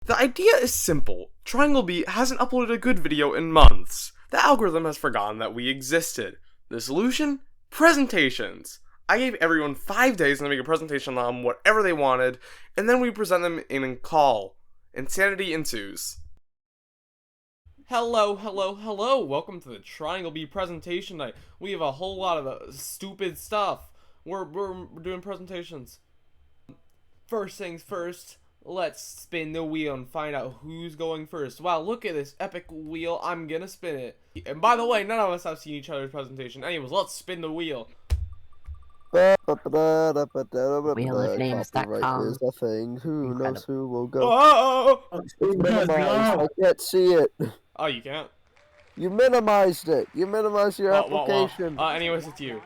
The idea is simple. Triangle B hasn't uploaded a good video in months. The algorithm has forgotten that we existed. The solution? Presentations. I gave everyone 5 days to make a presentation on whatever they wanted, and then we present them in a call. Insanity ensues. Hello, hello, hello. Welcome to the Triangle B presentation night. We have a whole lot of stupid stuff. We're doing presentations. First things first, let's spin the wheel and find out who's going first. Wow, look at this epic wheel. I'm gonna spin it. And by the way, none of us have seen each other's presentation. Anyways, let's spin the wheel. Wheelofnames.com. Is a thing. Who Incredible. knows who will go? Oh! I can't see it. Oh, you can't? You minimized it. You minimized your application. Anyways, it's you.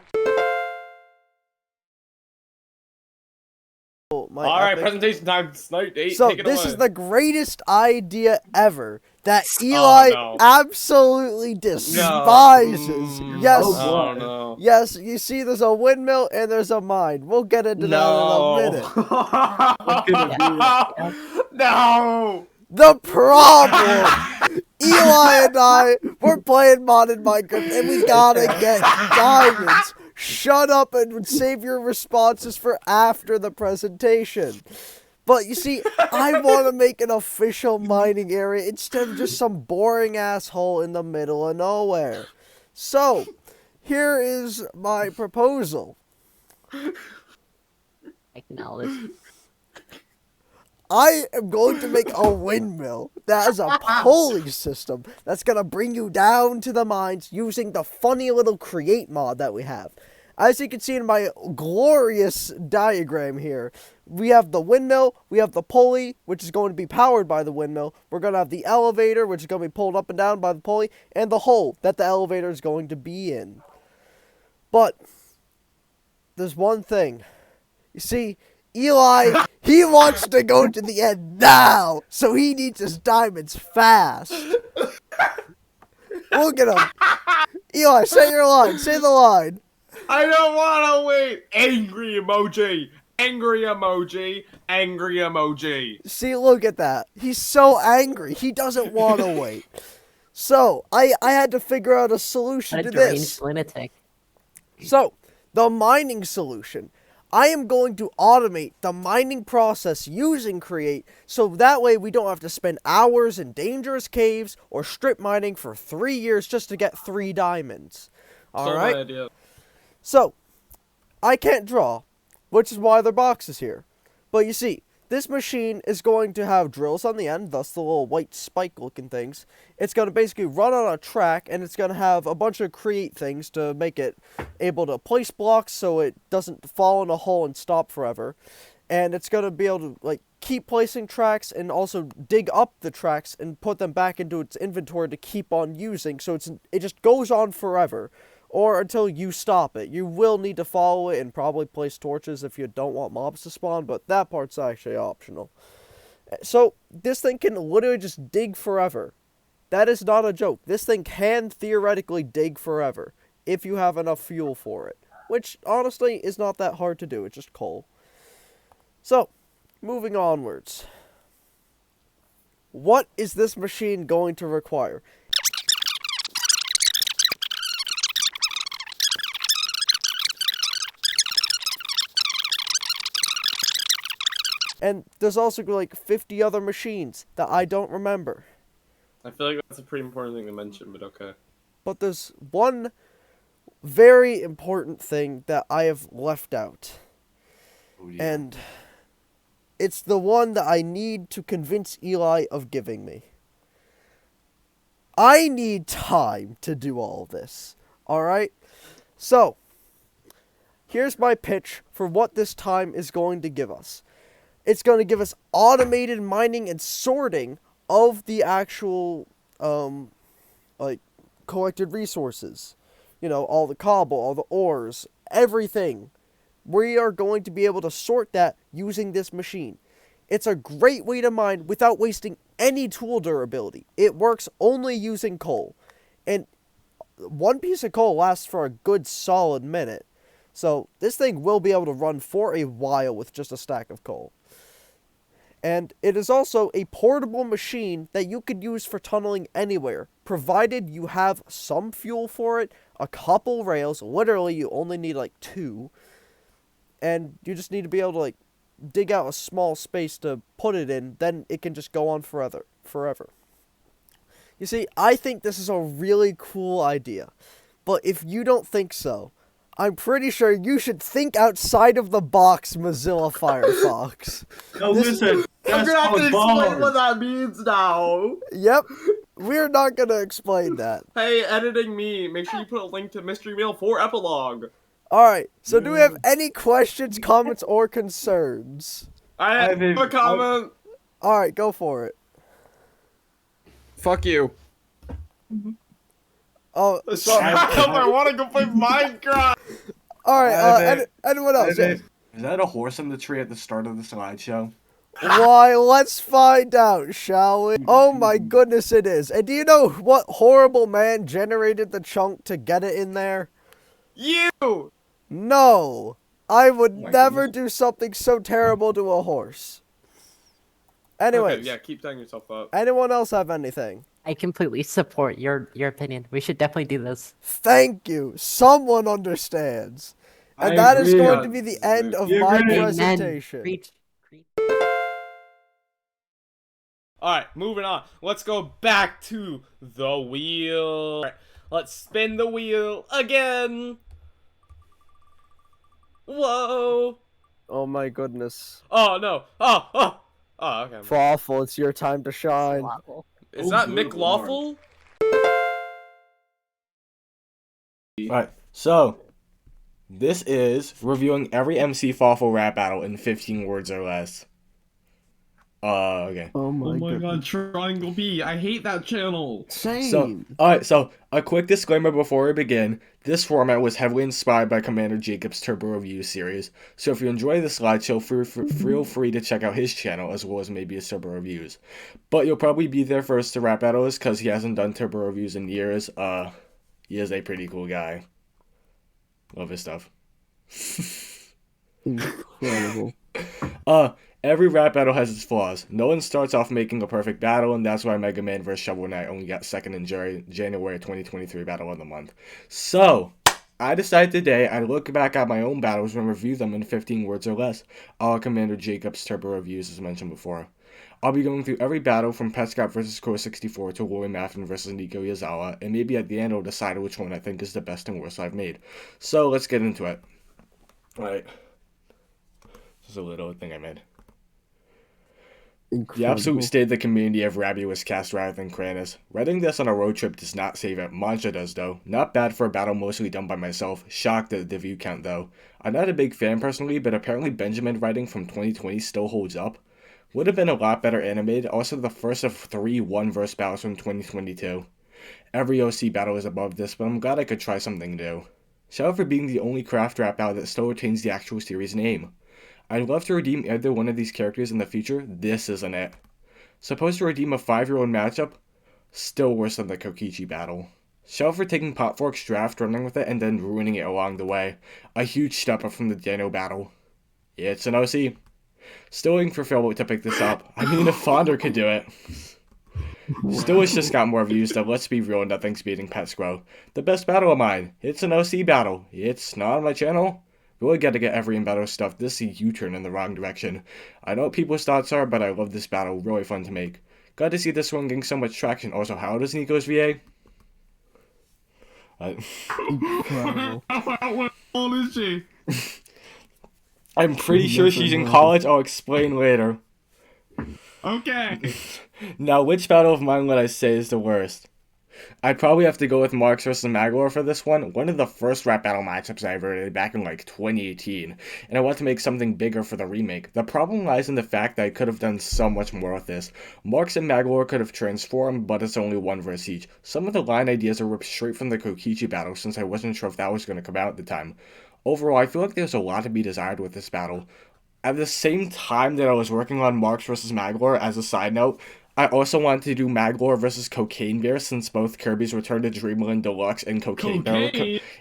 Alright, presentation time. Night 8. So Take it this away. is the greatest idea ever that Eli absolutely despises. Yes. Oh no. Yes, you see there's a windmill and there's a mine. We'll get into that in a minute. No. The problem, Eli and I, we're playing modded Minecraft and we gotta get diamonds. Shut up and save your responses for after the presentation. But you see, I want to make an official mining area instead of just some boring asshole in the middle of nowhere. So, here is my proposal. Acknowledge. I am going to make a windmill that has a pulley system that's going to bring you down to the mines using the funny little create mod that we have. As you can see in my glorious diagram here, we have the windmill, we have the pulley, which is going to be powered by the windmill. We're going to have the elevator, which is going to be pulled up and down by the pulley, and the hole that the elevator is going to be in. But there's one thing. You see, Eli, he wants to go to the end now, so he needs his diamonds fast. Look at him. Eli, say your line. Say the line. I don't want to wait. Angry emoji. Angry emoji. Angry emoji. See, look at that. He's so angry. He doesn't want to wait. So, I had to figure out a solution What to a deranged this. lunatic. So, the mining solution. I am going to automate the mining process using Create, so that way we don't have to spend hours in dangerous caves or strip mining for 3 years just to get 3 diamonds. Alright? Idea. So, I can't draw, which is why the box is here. But you see, this machine is going to have drills on the end, thus the little white spike-looking things. It's going to basically run on a track, and it's going to have a bunch of create things to make it able to place blocks so it doesn't fall in a hole and stop forever. And it's going to be able to keep placing tracks and also dig up the tracks and put them back into its inventory to keep on using, so it just goes on forever. Or until you stop it. You will need to follow it and probably place torches if you don't want mobs to spawn, but that part's actually optional. So, this thing can literally just dig forever. That is not a joke. This thing can theoretically dig forever, if you have enough fuel for it. Which, honestly, is not that hard to do. It's just coal. So, moving onwards. What is this machine going to require? And there's also 50 other machines that I don't remember. I feel like that's a pretty important thing to mention, but okay. But there's one very important thing that I have left out. Oh, yeah. And it's the one that I need to convince Eli of giving me. I need time to do all this. Alright? So, here's my pitch for what this time is going to give us. It's going to give us automated mining and sorting of the actual, collected resources. You know, all the cobble, all the ores, everything. We are going to be able to sort that using this machine. It's a great way to mine without wasting any tool durability. It works only using coal. And one piece of coal lasts for a good solid minute. So this thing will be able to run for a while with just a stack of coal. And it is also a portable machine that you could use for tunneling anywhere, provided you have some fuel for it, a couple rails. Literally, you only need like 2, and you just need to be able to like dig out a small space to put it in. Then it can just go on forever. You see, I think this is a really cool idea, but if you don't think so, I'm pretty sure you should think outside of the box, Mozilla Firefox. No, listen. I'm That's gonna have to explain called what bars. that means now. Yep, we're not gonna explain that. Hey, editing me, make sure you put a link to Mystery Mail for Epilogue. Alright, so do we have any questions, comments, or concerns? I have a comment. Alright, go for it. Fuck you. Oh, I want to go play Minecraft. alright, anyone else? Is that a horse in the tree at the start of the slideshow? Why, let's find out, shall we? Oh my goodness, it is. And do you know what horrible man generated the chunk to get it in there? You. No, I would my never do something so terrible to a horse. Anyways, Okay, yeah, keep telling yourself that. anyone else have anything? I completely support your opinion. We should definitely do this. Thank you. Someone understands. And I that is agree. going to be the end of You my agree. Amen. presentation. Preach. Alright, moving on. Let's go back to the wheel. Alright, let's spin the wheel again. Whoa. Oh my goodness. Oh, no. Oh, okay. Fawful, it's your time to shine. Is Oh, that good Mick Lawful? Alright, so this is reviewing every MC Fawful rap battle in 15 words or less. Okay. Oh Oh my god, Triangle B. I hate that channel. Same. So a quick disclaimer before we begin. This format was heavily inspired by Commander Jacob's Turbo Review series, so if you enjoy the slideshow, feel free to check out his channel as well as maybe his Turbo Reviews. But you'll probably be there first to rap battles because he hasn't done Turbo Reviews in years. He is a pretty cool guy. Love his stuff. Incredible. Every rap battle has its flaws. No one starts off making a perfect battle, and that's why Mega Man vs. Shovel Knight only got second in January 2023 Battle of the Month. So, I decided today I'd look back at my own battles and review them in 15 words or less, a la Commander Jacob's Turbo Reviews as mentioned before. I'll be going through every battle from Petscop vs. Core 64 to Roy Maffin vs. Nico Yazawa, and maybe at the end I'll decide which one I think is the best and worst I've made. So, let's get into it. Alright. This is a little thing I made. The absolute state of the community of Rabby was cast rather than Kranis. Writing this on a road trip does not save it. Mancha does though. Not bad for a battle mostly done by myself. Shocked at the view count though. I'm not a big fan personally, but apparently Benjamin writing from 2020 still holds up. Would have been a lot better animated, also the first of 3 one-verse battles from 2022. Every OC battle is above this, but I'm glad I could try something new. Shout out for being the only craft rap battle that still retains the actual series name. I'd love to redeem either one of these characters in the future. This isn't it. Supposed to redeem a 5-year-old matchup? Still worse than the Kokichi battle. Shout out for taking Potfork's draft, running with it, and then ruining it along the way. A huge step up from the Dano battle. It's an OC. Still waiting for Phil to pick this up. I mean, if Fonder could do it. Still wish this got more views, though let's be real, nothing's beating Petscrow. The best battle of mine. It's an OC battle. It's not on my channel. Really gotta get every in-battle stuff. This is a U-turn in the wrong direction. I know what people's thoughts are, but I love this battle. Really fun to make. Glad to see this one getting so much traction. Also, how old is Nico's VA? Incredible. How old is she? I'm pretty sure she's in college. I'll explain later. Okay. Now, which battle of mine would I say is the worst? I'd probably have to go with Marks vs. Maglor for this one. One of the first rap battle matchups I ever did back in like 2018, and I want to make something bigger for the remake. The problem lies in the fact that I could have done so much more with this. Marks and Maglor could have transformed, but it's only one verse each. Some of the line ideas are ripped straight from the Kokichi battle since I wasn't sure if that was going to come out at the time. Overall, I feel like there's a lot to be desired with this battle. At the same time that I was working on Marks vs. Maglor, as a side note, I also wanted to do Maglore versus Cocaine Bear since both Kirby's Return to Dreamland Deluxe and Cocaine Bear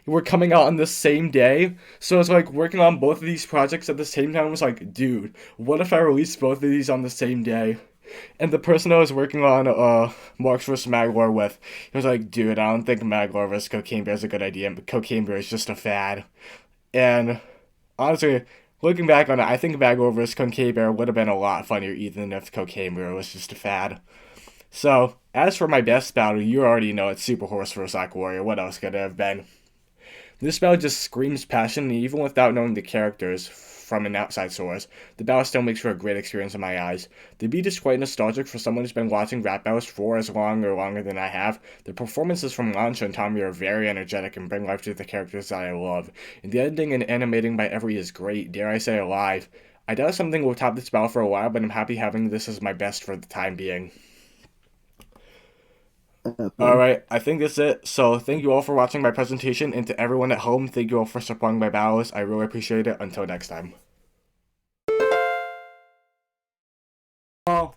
were coming out on the same day. So I was like working on both of these projects at the same time. I was like, dude, what if I released both of these on the same day? And the person I was working on Marks vs. Maglore with, he was like, dude, I don't think Maglore vs. Cocaine Bear is a good idea, but Cocaine Bear is just a fad. And honestly, looking back on it, I think Maglore vs. Cocaine Bear would have been a lot funnier even if Cocaine Bear was just a fad. So, as for my best battle, you already know it's Super Horse vs. Black Warrior. What else could it have been? This battle just screams passion, and even without knowing the characters from an outside source, the battle still makes for a great experience in my eyes. The beat is quite nostalgic for someone who's been watching rap battles for as long or longer than I have. The performances from Launch and Tommy are very energetic and bring life to the characters that I love. And the editing and animating by Every is great, dare I say alive. I doubt something will top this battle for a while, but I'm happy having this as my best for the time being. Alright, I think that's it. So thank you all for watching my presentation, and to everyone at home, thank you all for supporting my battles. I really appreciate it. Until next time. Yeah, no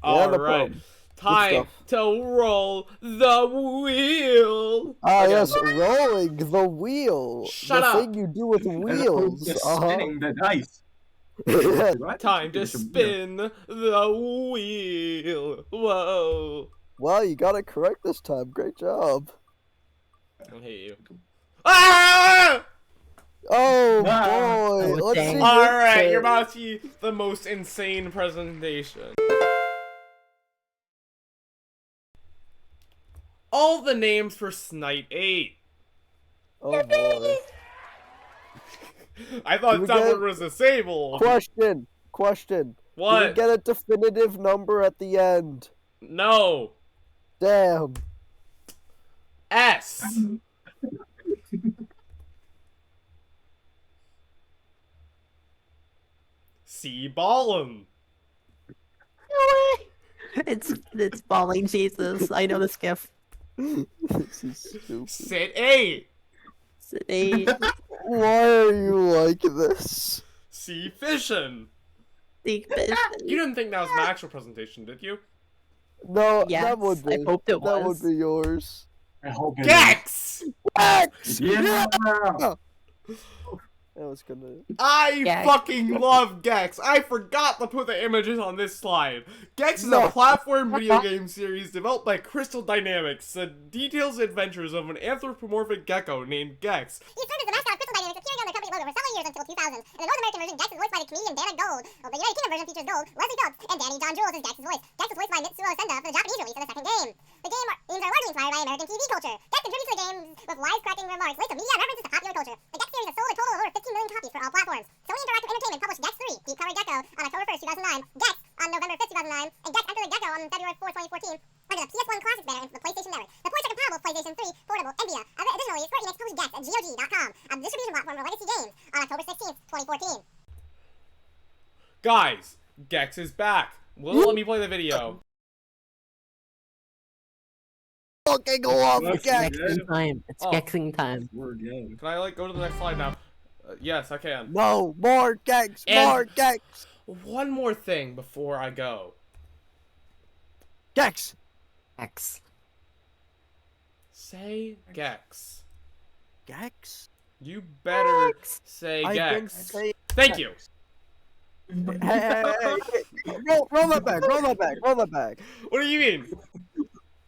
Alright. problem. Time to roll the wheel. Ah, Again. yes, rolling the wheel. Shut the up. thing you do with wheels. Spinning the dice. Time to spin the wheel. Whoa. Well, you got it correct this time. Great job. I hate you. Ah! Oh Ah. boy. Oh, Let's dang. see. Alright, your you're about to see the most insane presentation. All the names for Snipe 8. Oh boy. I Do thought we someone get- was disabled. Question. Do we What? get a definitive number at the end? No. Damn. S. C. Ballin. It's balling Jesus. I know this gif. This is stupid. Sit 8. Hey, Why are you like this? C. Fission. Big fish. You didn't think that was my actual presentation, did you? No, Yes, that would be. I hoped it That was. would be yours. I hope it Gex! X! Yeah. That was gonna. I Gex. fucking love Gex. I forgot to put the images on this slide. Gex is No. a platform video game series developed by Crystal Dynamics that details the adventures of an anthropomorphic gecko named Gex. He served as the mascot of Crystal Dynamics, appearing on their company logo for several years until 2000. In the North American version, Gex is voiced by the comedian Dana Gold, while the United Kingdom version features Gold, Leslie Phillips, and Danny John Jules as Gex's voice. Gex is voiced by Mitsuo Senda for the Japanese release of the second game. The games are largely inspired by American TV culture. Gex contributes to the games with wisecracking remarks linked to media and references to popular culture. The Gex series has sold a total of over 15 million copies for all platforms. Sony Interactive Entertainment published Gex 3, Deep Cover Gecko, on October 1st, 2009, Gex on November 5th, 2009, and Gex Enter the Gecko on February 4th, 2014. Under the PS1 Classics banner and the PlayStation Network. The ports are compatible with PlayStation 3, Portable, and Vita. Additionally, Square Enix published Gex at GOG.com, a distribution platform for legacy games, on October 16th, 2014. Guys, Gex is back. Will it let me play the video? Okay, go off, Let's Gex. get Gexing time. It's Oh. Gexing time. We're game. Can I like go to the next slide now? Yes, I can. No, more Gex, And- more Gex. One more thing before I go. Gex. X. Say Gex. Gex? You better Gex. say I've been Gex. saying. Thank you. Hey. Roll that back, roll that back, roll that back. What do you mean?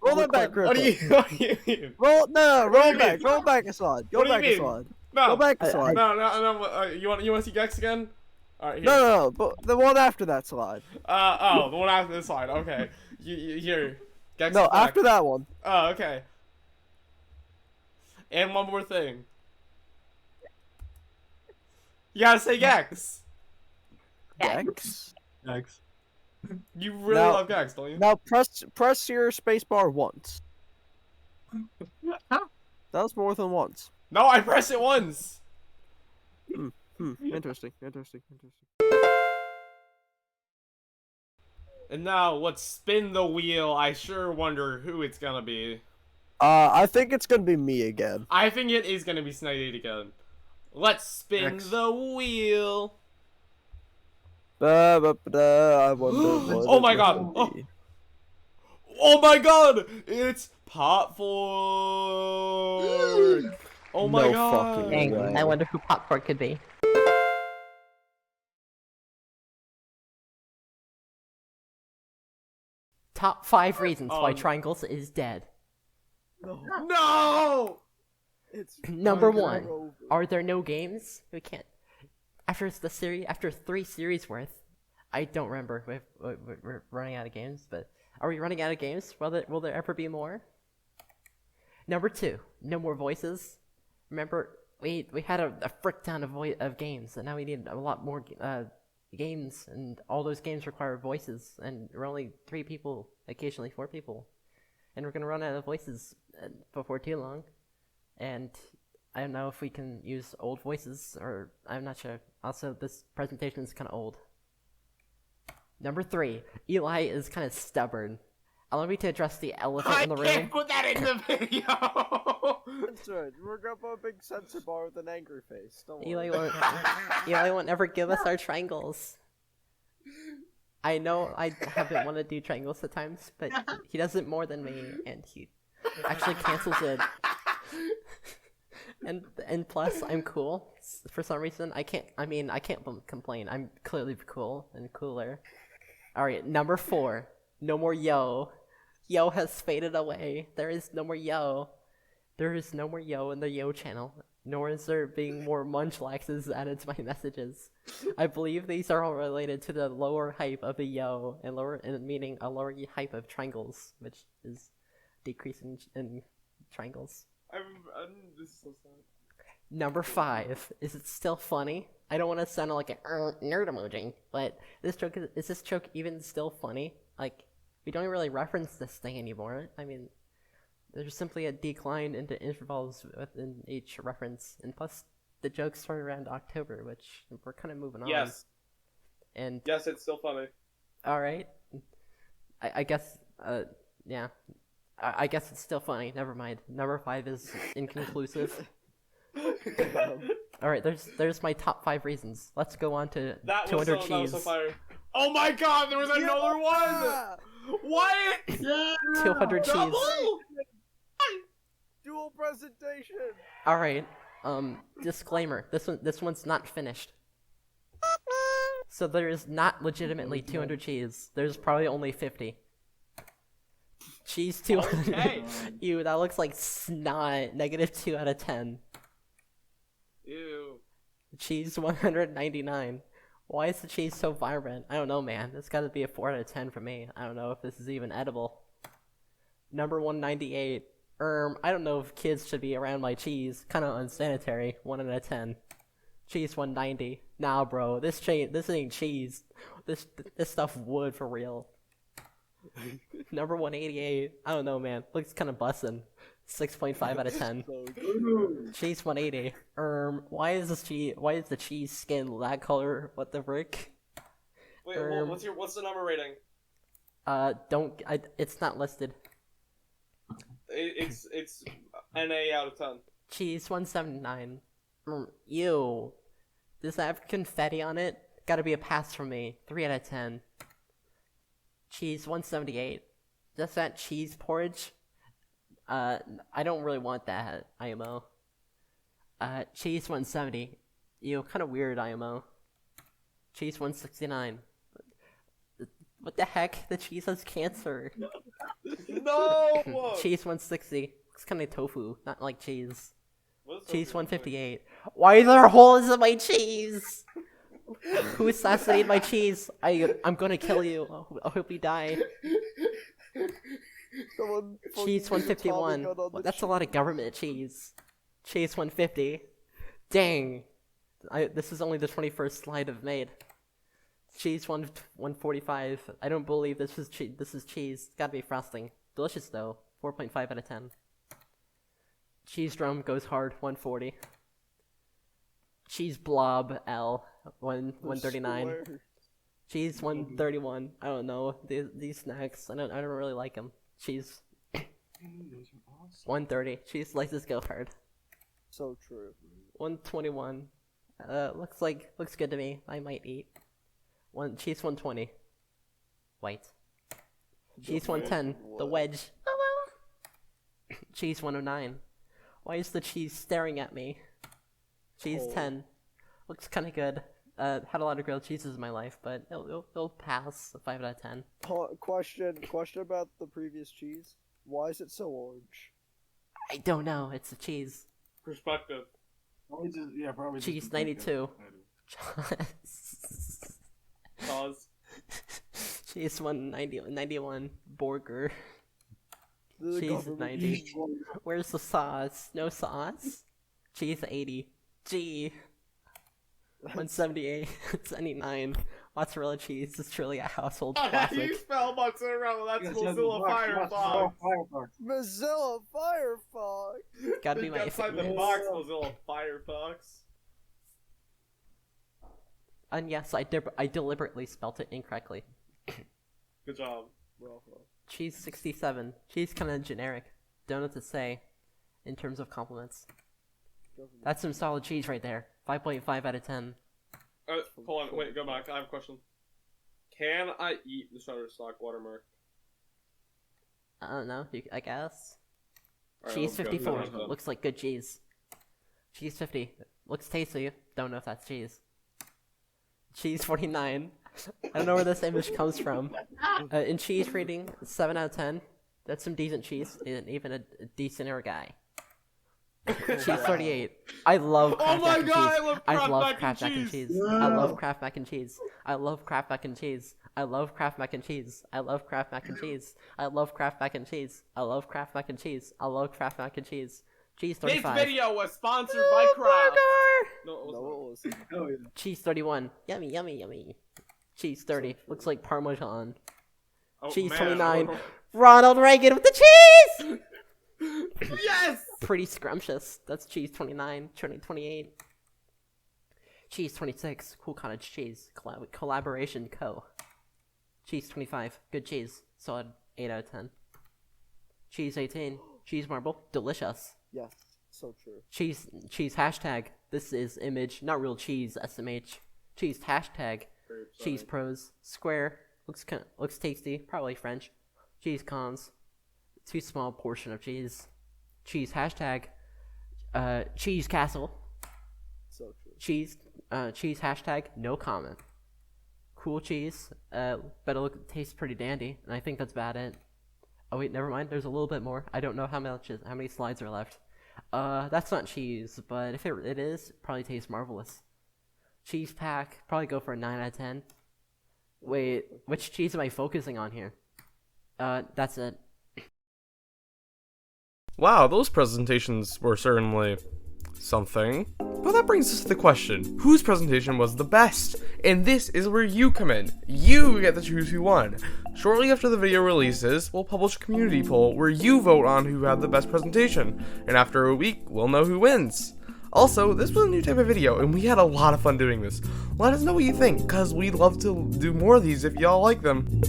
Roll that back, Griffin. What do you, what do you mean? Roll, no, What do roll you back, mean? roll back a slide. Go What do you back a mean? slide. No. Go back a slide. No. You want to see Gex again? All right. Here. No, but the one after that slide. Oh, the one after this slide. Okay. Here. Gex No, is back. after that one. Oh, okay. And one more thing. You gotta say Gex. Gex. X. You really Now- love Gex, don't you? Now press your spacebar once. That was more than once. No, I pressed it once. Interesting. And now let's spin the wheel. I sure wonder who it's gonna be. I think it's gonna be me again. I think it is gonna be Snipe 8 again. Let's spin X. the wheel. I wonder what Oh my it God. will Oh. be. Oh my god! It's Potfork! Oh my No god! fucking Dang, way. I wonder who Popcorn could be. Top 5 reasons why Triangles is dead. No! It's Number fucking 1. over. Are there no games? We can't. After 3 series worth, I don't remember if we're running out of games, but are we running out of games? Will there ever be more? Number 2, no more voices. Remember, we had a frick ton of games, and now we need a lot more games, and all those games require voices, and we're only 3 people, occasionally 4 people, and we're gonna run out of voices before too long. And I don't know if we can use old voices, or I'm not sure. Also, this presentation is kind of old. Number 3, Eli is kind of stubborn. Allow me to address the elephant in the room. I can't put that in the video! That's right. We're gonna put a big sensor bar with an angry face. Don't worry. Eli won't ever give us our triangles. I know I haven't want to do triangles at times, but he does it more than me, and he actually cancels it. And plus, I'm cool. For some reason, I can't complain. I'm clearly cool and cooler. Alright, number 4. No more Yo. Yo has faded away. There is no more Yo. There is no more Yo in the Yo channel. Nor is there being more Munchlaxes added to my messages. I believe these are all related to the lower hype of the Yo, and meaning a lower hype of triangles, which is decreasing in triangles. This is so sad. Number 5. Is it still funny? I don't want to sound like a nerd emoji, but is this joke even still funny? Like, we don't really reference this thing anymore. I mean, there's simply a decline into intervals within each reference, and plus, the jokes start around October, which we're kind of moving on. Yes. And Yes, it's still funny. all right, I guess, yeah. I guess it's still funny. Never mind. Number 5 is inconclusive. All right, there's my top 5 reasons. Let's go on to That 200 was cheese. That was so fire. Oh my god, there was another one! What? 200 cheese. Double? Dual presentation. All right. Disclaimer. This one's not finished. So there is not legitimately 200 cheese. There's probably only 50. Cheese 200. Okay. Ew, that looks like snot. -2 out of 10. Ew. Cheese 199. Why is the cheese so vibrant? I don't know, man. It's gotta be a 4 out of 10 for me. I don't know if this is even edible. Number 198. I don't know if kids should be around my cheese. Kinda unsanitary. 1 out of 10. Cheese 190. Nah, bro. This ain't cheese. This stuff wood for real. Number 188. I don't know, man. Looks kinda bussin'. 6.5 out of 10. Cheese 180. Why is the cheese skin that color? What the frick? Wait, what's the number rating? It's not listed. It's an A out of 10. Cheese 179. Ew. Does that have confetti on it? Gotta be a pass from me. 3 out of 10. Cheese 178. Does that cheese porridge? I don't really want that, IMO. Cheese 170. Ew, kinda weird, IMO. Cheese 169. What the heck? The cheese has cancer. No! Cheese 160. Looks kinda tofu, not like cheese. What's Cheese so 158. Why are there holes in my cheese? Who assassinated my cheese? I'm gonna kill you. I hope you die. Cheese 151. That's a lot of government cheese. Cheese 150. Dang. This is only the 21st slide I've made. Cheese 145. I don't believe this is cheese. This is cheese. Gotta be frosting. Delicious though. 4.5 out of 10. Cheese drum goes hard. 140. Cheese blob L. 139. Cheese 131. I don't know. These snacks. I don't really like them. Cheese 130. Cheese slices go hard. So true. 121. Looks good to me. I might eat. Cheese 120. White. Cheese 110. The wedge. Cheese 109. Why is the cheese staring at me? Cheese 10. Looks kind of good. Had a lot of grilled cheeses in my life, but it'll pass a 5 out of 10. Question about the previous cheese. Why is it so orange? I don't know. It's a cheese. Perspective. Probably Cheese 92. Pause. Cheese 91. Burger. The Cheese government 90. uses orange. Where's the sauce? No sauce? Cheese 80. G. 178. 79. Mozzarella cheese is truly a household classic. You spell mozzarella, that's Mozilla Firefox. Mozilla Firefox. Gotta be my outside the favorite. box, Mozilla Firefox. And yes, I deliberately spelt it incorrectly. Good job. Cheese 67. Cheese kind of generic. Don't know what to say in terms of compliments. That's some solid cheese right there. 5.5 out of 10. Hold on, wait, go back. I have a question. Can I eat the Shutterstock watermark? I don't know. I guess. Alright, Cheese let's go. 54. Finish that. Looks like good cheese. Cheese 50. Looks tasty. Don't know if that's cheese. Cheese 49. I don't know where this image comes from. In cheese rating, 7 out of 10. That's some decent cheese. Even a decenter guy. Cheese 38. I love Kraft my mac and God, cheese. I love love Kraft mac and Kraft mac and cheese. cheese. I love Kraft mac and cheese. I love Kraft mac and cheese. I love Kraft mac and cheese. I love Kraft mac and cheese. I love Kraft mac and cheese. I love Kraft mac and cheese. I love Kraft mac and cheese. Cheese This 35. video was sponsored by Kraft. No, it No, was it was. Cheese 31. Yummy, yummy, yummy. Cheese 30. Looks like Parmesan. not. Cheese man. 29. Ronald Reagan with the cheese! Yes! Pretty scrumptious. That's cheese 29. 28. Cheese 26. Cool cottage cheese. Collaboration co. Cheese 25. Good cheese. Solid 8 out of 10. Cheese 18. Cheese marble. Delicious. Yes, so true. Cheese hashtag. This is image, not real cheese. SMH. Cheese hashtag. Cheese pros. Square. Looks tasty. Probably French. Cheese cons. Too small portion of cheese. Cheese hashtag. Cheese castle. So true. Cheese hashtag. No comment. Cool cheese. But it tastes pretty dandy, and I think that's about it. Oh wait, never mind. There's a little bit more. I don't know how many slides are left. That's not cheese, but if it is, probably tastes marvelous. Cheese pack. Probably go for a 9 out of 10. Wait, which cheese am I focusing on here? That's it. Wow, those presentations were certainly something. But that brings us to the question, whose presentation was the best? And this is where you come in. You get to choose who won. Shortly after the video releases, we'll publish a community poll where you vote on who had the best presentation. And after a week, we'll know who wins. Also, this was a new type of video, and we had a lot of fun doing this. Let us know what you think, because we'd love to do more of these if y'all like them.